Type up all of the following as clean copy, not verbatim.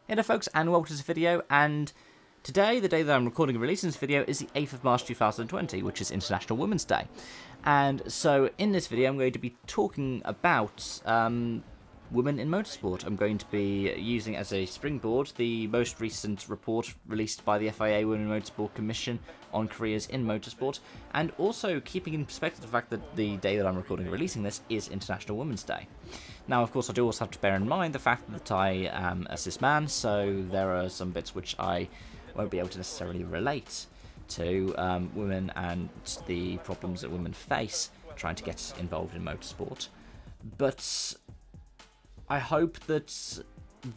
Hey there folks, and welcome to this video, and today, the day that I'm recording and releasing this video, is the 8th of March 2020, which is International Women's Day. And so, in this video, I'm going to be talking about women in motorsport. I'm going to be using as a springboard the most recent report released by the FIA Women in Motorsport Commission on careers in motorsport, and also keeping in perspective the fact that the day that I'm recording and releasing this is International Women's Day. Now, of course, I do also have to bear in mind the fact that I am a cis man, so there are some bits which I won't be able to necessarily relate to women and the problems that women face trying to get involved in motorsport. But I hope that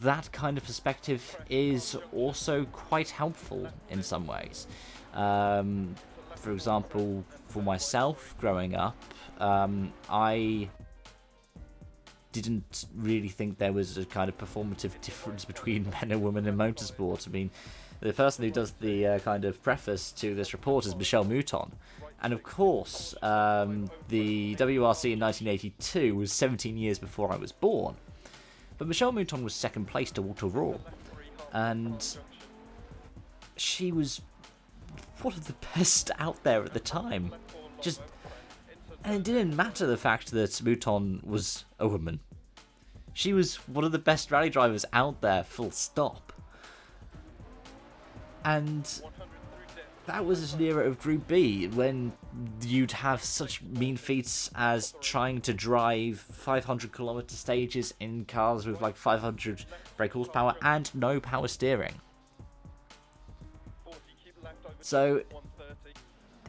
that kind of perspective is also quite helpful in some ways. For example, for myself growing up, I didn't really think there was a kind of performative difference between men and women in motorsport. I mean, the person who does the kind of preface to this report is Michelle Mouton. And of course, the WRC in 1982 was 17 years before I was born. But Michelle Mouton was second place to Walter Raw. And she was one of the best out there at the time. And it didn't matter the fact that Mouton was a woman. She was one of the best rally drivers out there, full stop. And that was an era of Group B, when you'd have such mean feats as trying to drive 500km stages in cars with like 500 brake horsepower and no power steering. So,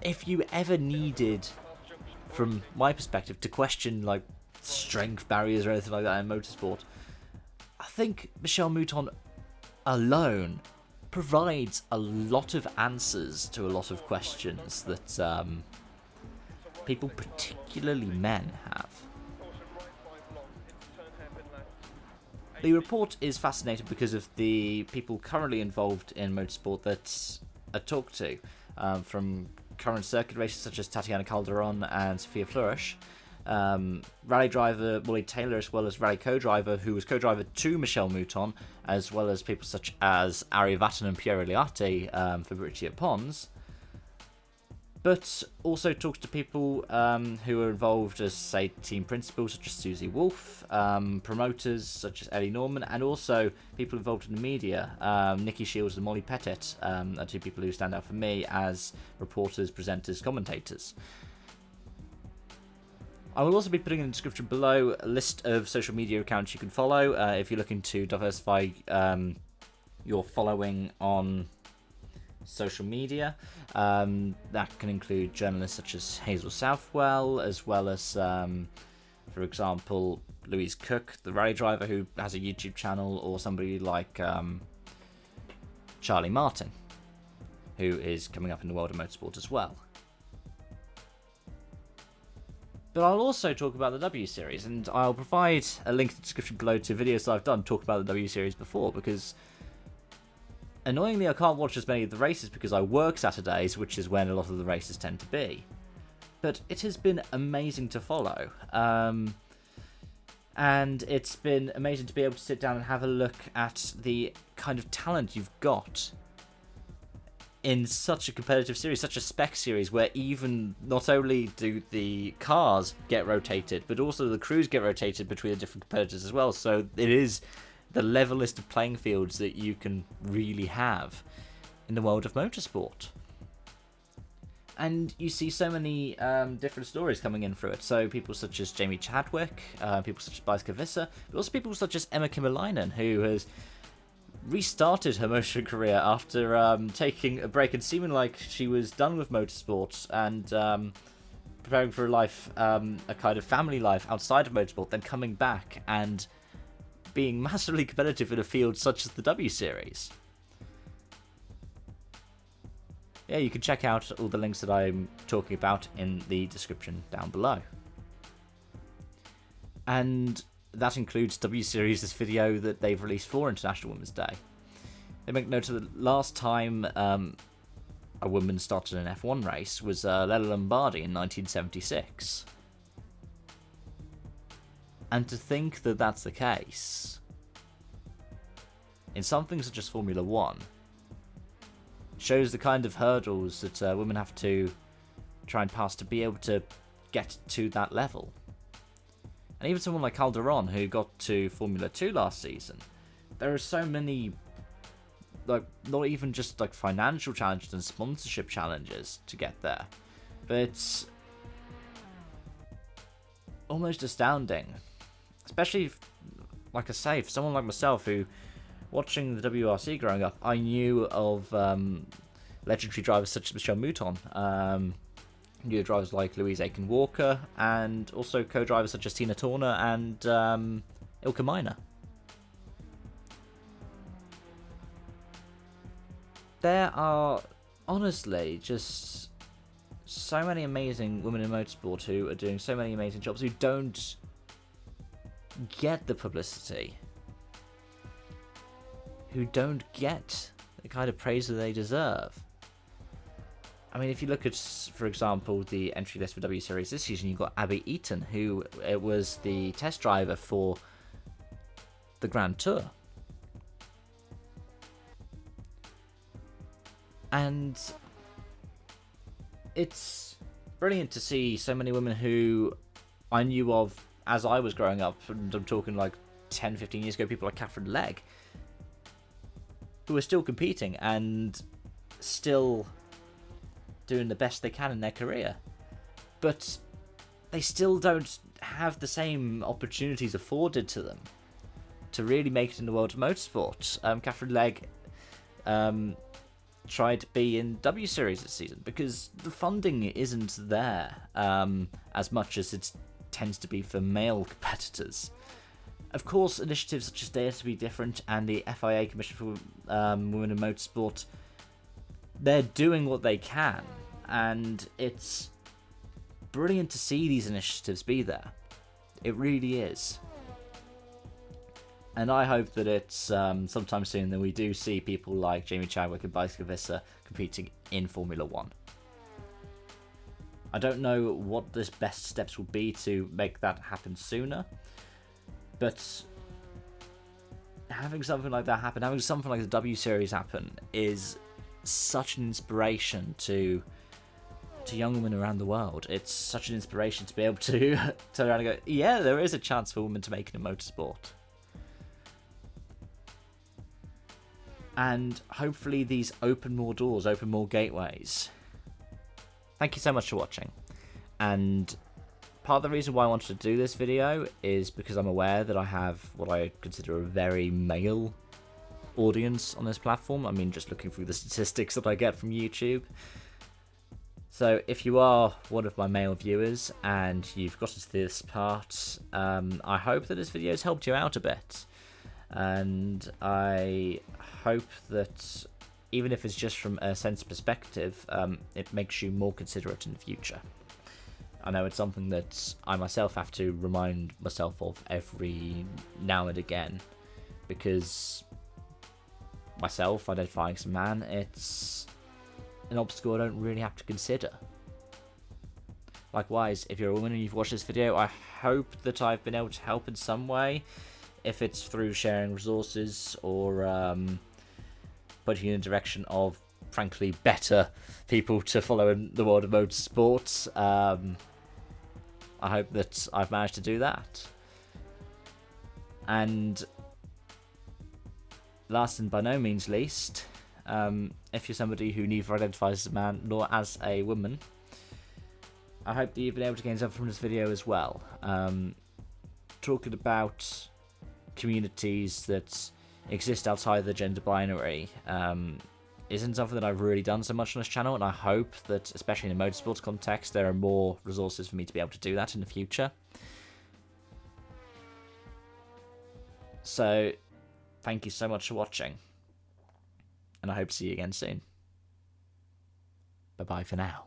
if you ever needed, from my perspective, to question like strength barriers or anything like that in motorsport, I think Michelle Mouton alone provides a lot of answers to a lot of questions that people, particularly men, have. The report is fascinating because of the people currently involved in motorsport that I talked to, from current circuit races such as Tatiana Calderon and Sophia Flourish, rally driver Molly Taylor, as well as rally co-driver who was co-driver to Michelle Mouton, as well as people such as Ari Vatten and Piero Liatti for Britia Pons. But also talks to people who are involved as, say, team principals such as Susie Wolff, promoters such as Ellie Norman, and also people involved in the media. Nikki Shields and Molly Pettit are two people who stand out for me as reporters, presenters, commentators. I will also be putting in the description below a list of social media accounts you can follow if you're looking to diversify your following on social media. That can include journalists such as Hazel Southwell, as well as, for example, Louise Cook, the rally driver who has a YouTube channel, or somebody like Charlie Martin, who is coming up in the world of motorsport as well. But I'll also talk about the W Series, and I'll provide a link in the description below to videos that I've done talking about the W Series before, because annoyingly I can't watch as many of the races because I work Saturdays, which is when a lot of the races tend to be. But it has been amazing to follow. And it's been amazing to be able to sit down and have a look at the kind of talent you've got in such a competitive series, such a spec series, where even not only do the cars get rotated, but also the crews get rotated between the different competitors as well. So it is the levelest of playing fields that you can really have in the world of motorsport. And you see so many different stories coming in through it. So people such as Jamie Chadwick, people such as Biska Visser, but also people such as Emma Kymäläinen, who has restarted her motoring career after taking a break and seeming like she was done with motorsport and preparing for a life, a kind of family life outside of motorsport, then coming back and being massively competitive in a field such as the W Series. Yeah, you can check out all the links that I'm talking about in the description down below. And that includes W Series' video that they've released for International Women's Day. They make note of the last time a woman started an F1 race was Lella Lombardi in 1976. And to think that that's the case in something such as Formula 1 shows the kind of hurdles that women have to try and pass to be able to get to that level. And even someone like Calderon, who got to Formula 2 last season, there are so many, like, not even just like financial challenges and sponsorship challenges to get there, but it's almost astounding. Especially, like I say, for someone like myself who, watching the WRC growing up, I knew of legendary drivers such as Michelle Mouton, knew drivers like Louise Aiken-Walker, and also co-drivers such as Tina Turner and Ilka Minor. There are, honestly, just so many amazing women in motorsport who are doing so many amazing jobs who don't get the publicity, who don't get the kind of praise that they deserve. I mean, if you look at, for example, the entry list for W Series this season, you've got Abby Eaton, who was the test driver for the Grand Tour. And it's brilliant to see so many women who I knew of as I was growing up, and I'm talking like 10, 15 years ago, people like Catherine Legg, who are still competing and still doing the best they can in their career. But they still don't have the same opportunities afforded to them to really make it in the world of motorsport. Catherine Legg tried to be in W Series this season because the funding isn't there as much as it tends to be for male competitors. Of course, initiatives such as Dare to Be Different and the FIA Commission for Women in Motorsport, they're doing what they can, and it's brilliant to see these initiatives be there. It really is. And I hope that it's sometime soon that we do see people like Jamie Chadwick and Bicycle Visser competing in Formula 1. I don't know what the best steps will be to make that happen sooner, but having something like that happen, having something like the W Series happen, is such an inspiration to young women around the world. It's such an inspiration to be able to turn around and go, yeah, there is a chance for women to make it in motorsport. And hopefully these open more doors, open more gateways. Thank you so much for watching. And part of the reason why I wanted to do this video is because I'm aware that I have what I consider a very male audience on this platform. I mean, just looking through the statistics that I get from YouTube. So if you are one of my male viewers and you've gotten to this part, I hope that this video has helped you out a bit. And I hope that even if it's just from a sense perspective, it makes you more considerate in the future. I know it's something that I myself have to remind myself of every now and again, because myself identifying as a man, it's an obstacle I don't really have to consider. Likewise, if you're a woman and you've watched this video, I hope that I've been able to help in some way, if it's through sharing resources or putting you in the direction of, frankly, better people to follow in the world of motorsports. I hope that I've managed to do that. And last and by no means least, if you're somebody who neither identifies as a man nor as a woman, I hope that you've been able to gain something from this video as well. Talking about communities that exist outside the gender binary isn't something that I've really done so much on this channel, and I hope that, especially in a motorsports context, there are more resources for me to be able to do that in the future. So, thank you so much for watching, and I hope to see you again soon. Bye-bye for now.